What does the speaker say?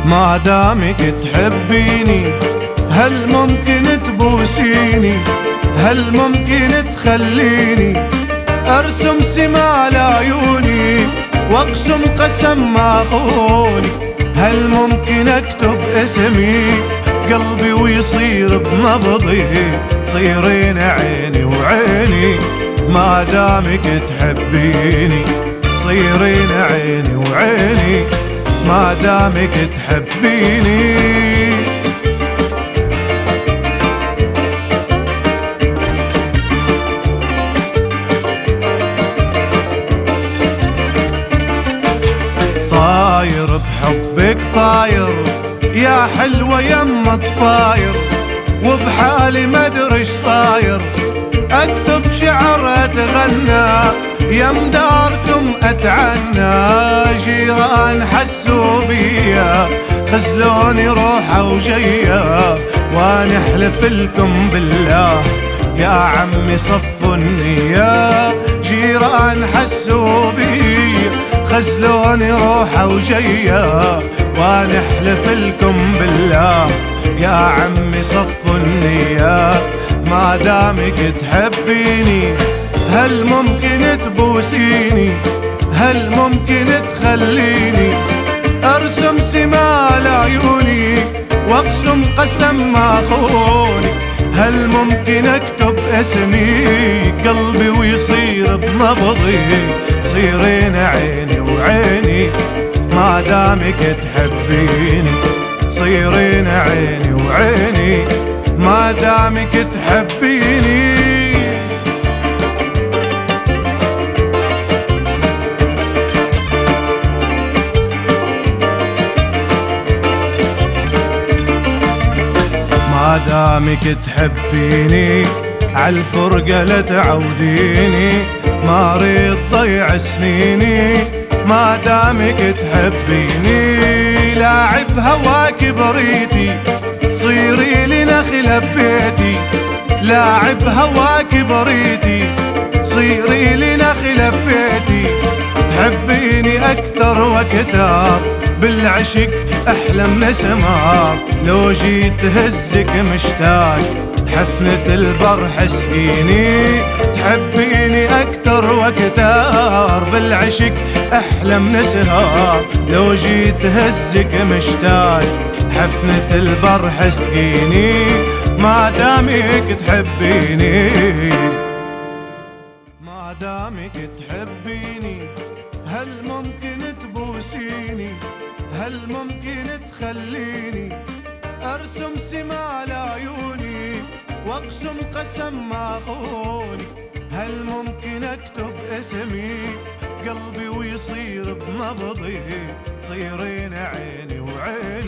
ما دامك تحبيني هل ممكن تبوسيني؟ هل ممكن تخليني ارسم سما لعيوني واقسم قسم ما خوني؟ هل ممكن اكتب اسمي قلبي ويصير بنبضي تصيرين عيني وعيني؟ ما دامك تحبيني تصيرين عيني وعيني ما دامك تحبيني. طاير بحبك طاير يا حلوة يما طفاير، وبحالي ما ادري ايش صاير اكتب شعر اتغنى يم داركم اتعنى. جيران حسوا بيا خزلوني روحة وجية وانا احلف لكم بالله يا عمي صفوا النية. جيران حسوا بيا خزلوني روحة وجية وانا احلف لكم بالله يا عمي صفوا النية. ما دامك تحبيني هل ممكن تبوسيني؟ هل ممكن تخليني ارسم سما لعيوني واقسم قسم ما خوني؟ هل ممكن اكتب اسمي قلبي ويصير بنبضي تصيرين عيني وعيني؟ ما دامك تحبيني تصيرين عيني وعيني ما دامك تحبيني. ما دامك تحبيني عالفرقة لا تعوديني، ما اريد ضيع سنيني. ما دامك تحبيني لاعب هواك بريتي تصيري لي نخلة ببيتي. لاعب هواك بريتي تصيري لي نخلة ببيتي. تحبيني اكثر واكثر بالعشق احلم نسمار، لو جيت هزك مشتاق حفنة البرح سقيني. تحبيني اكثر واكثر بالعشق احلم نسهر، لو جيت هزك مشتاق حفنة البرح سقيني. ما دامك تحبيني ما دامك تحبيني هل ممكن تبوسيني؟ هل ممكن تخليني ارسم سما لعيوني واقسم قسم ما خوني؟ هل ممكن اكتب اسمي قلبي ويصير بنبضي تصيرين عيني وعيني؟